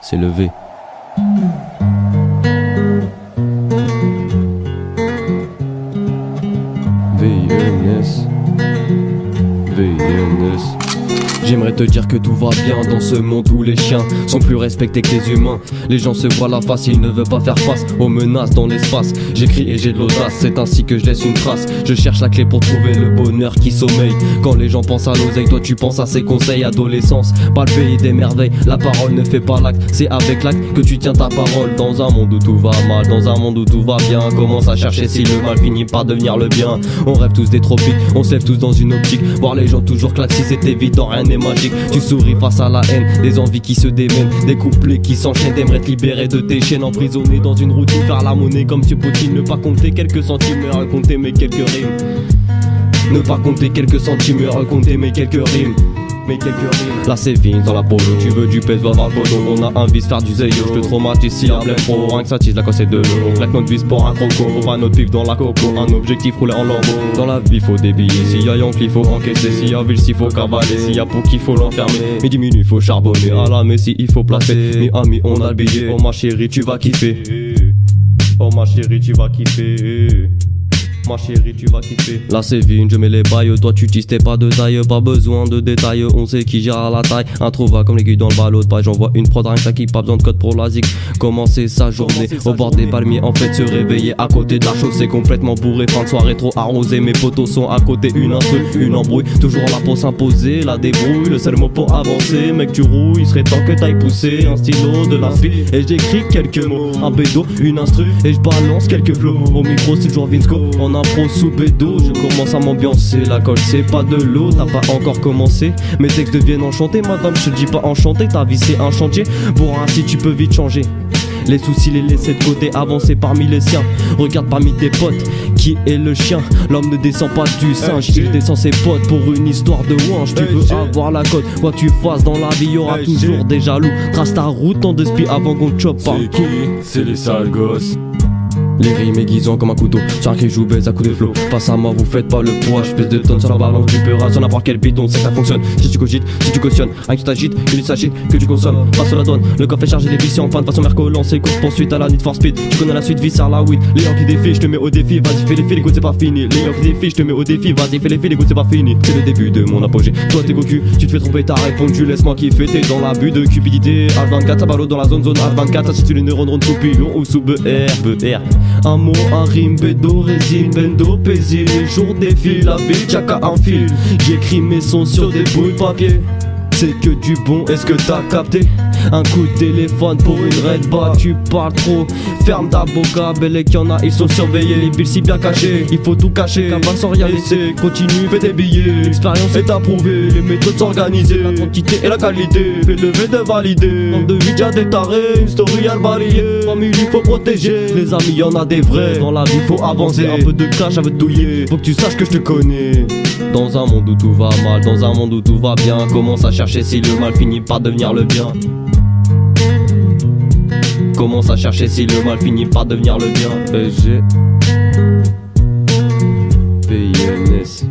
c'est le V. VNS. J'aimerais te dire que tout va bien dans ce monde où les chiens sont plus respectés que les humains. Les gens se voient la face, ils ne veulent pas faire face aux menaces dans l'espace. J'écris et j'ai de l'audace, c'est ainsi que je laisse une trace. Je cherche la clé pour trouver le bonheur qui sommeille. Quand les gens pensent à l'oseille, toi tu penses à ses conseils. Adolescence, pas le pays des merveilles. La parole ne fait pas l'acte, c'est avec l'acte que tu tiens ta parole. Dans un monde où tout va mal, dans un monde où tout va bien, commence à chercher si le mal finit par devenir le bien. On rêve tous des tropiques, on se lève tous dans une optique. Voir les gens toujours claquent, si c'est évident, rien n'est magique. Tu souris face à la haine, des envies qui se démènent, des couplets qui s'enchaînent. T'aimerais te libérer de tes chaînes, emprisonné dans une routine, faire la monnaie comme tu Poutine. Ne pas compter quelques centimes, mais raconter mes quelques rimes. Ne pas compter quelques centimes, mais raconter mes quelques rimes. Là c'est vine dans la polo, tu veux du pèse, va voir le polo. On a un vice, faire du zéyo, je te traumatise si un blême pro. Rien que ça tise la casse de l'eau, on claque notre vis pour un croco. Faut pas notre pif dans la coco, un objectif rouler en lambeau. Dans la vie faut des billets, s'il y a Yankee faut encaisser. S'il y a ville s'il faut cavaler, s'il y a pour qu'il faut l'enfermer. Mais 10 minutes faut charbonner, à la messie il faut placer. Mais ami on a le billet, oh ma chérie tu vas kiffer. Oh ma chérie tu vas kiffer. Ma chérie tu vas kiffer. Là c'est vine, je mets les bails. Toi tu tisses, t'es pas de taille. Pas besoin de détails, on sait qui gère à la taille. Introuvable comme l'aiguille dans le ballot de paille. J'envoie une prod, rien que ça qui pas besoin de code pour la zik. Commencer sa journée au bord des palmiers. En fait se réveiller à côté de la chaussée, complètement bourré. Fin de soirée trop arrosé. Mes potos sont à côté, une instru, une embrouille. Toujours là pour s'imposer, la débrouille. Le seul mot pour avancer, mec tu rouilles. Il serait temps que t'ailles pousser un stylo, de l'inspi. Et j'écris quelques mots, un bédo, une instru. Et je balance quelques flots. Au micro c'est toujours Vinsco. En impro sous bédo, je commence à m'ambiancer. La colle c'est pas de l'eau, t'as pas encore commencé. Mes textes deviennent enchantés, madame je te dis pas enchanté. Ta vie c'est un chantier, pour ainsi tu peux vite changer. Les soucis les laisser de côté, avancer parmi les siens. Regarde parmi tes potes, qui est le chien? L'homme ne descend pas du singe, il descend ses potes pour une histoire de wange. Tu veux avoir la cote, quoi que tu fasses dans la vie, y'aura toujours des jaloux. Trace ta route en deux spies avant qu'on te chope par le cou. C'est les sales gosses. Les rimes aiguisant comme un couteau, sur un cri joue baise à coups de flow. Face à moi vous faites pas le poids, je pèse de tonnes sur la balance du peur. Sur n'importe quel bidon, c'est que ça fonctionne. Si tu cogites, si tu cautionnes, rien que tu t'agites, il s'agite, que tu consommes. Passe la douane, le coffre est chargé, les viciers en panne. Façon merco, lancé, course poursuite à la Need for Speed. Tu connais la suite, vie sur la weed. Les gens qui défient, je te mets au défi, vas-y fais les fils, écoute c'est pas fini. Les gens qui défient, je te mets au défi, vas-y fais les fils, écoute c'est pas fini. C'est le début de mon apogée, toi t'es cocu, tu te fais tromper, t'as répondu, laisse-moi kiffer. T'es dans l'abus de cupidité, H24, ça ballot dans la zone H24, ça situe les neurones ronds sous pilon ou sous BR. Un mot, un rime, bédo, résine, bendo, paisible. Les jours défilent, la vie, tchaka un fil. J'écris mes sons sur des bouts de papier. C'est que du bon, est-ce que t'as capté? Un coup de téléphone pour une red bar, tu parles trop. Ferme ta boca, belle et qu'il y en a, ils sont surveillés. Les villes si bien cachées, il faut tout cacher. Cavale sans rien laisser, continue, fais tes billets. L'expérience est approuvée, les méthodes s'organisées. La quantité et la qualité, fais lever de valider. Dans de 8 y'a des tarés, une story à le balayer. Famille il faut protéger, les amis y'en a des vrais. Dans la vie faut avancer, un peu de cash, un peu de douiller. Faut que tu saches que je te connais. Dans un monde où tout va mal, dans un monde où tout va bien, commence à chercher si le mal finit par devenir le bien. Commence à chercher si le mal finit par devenir le bien. SG PINS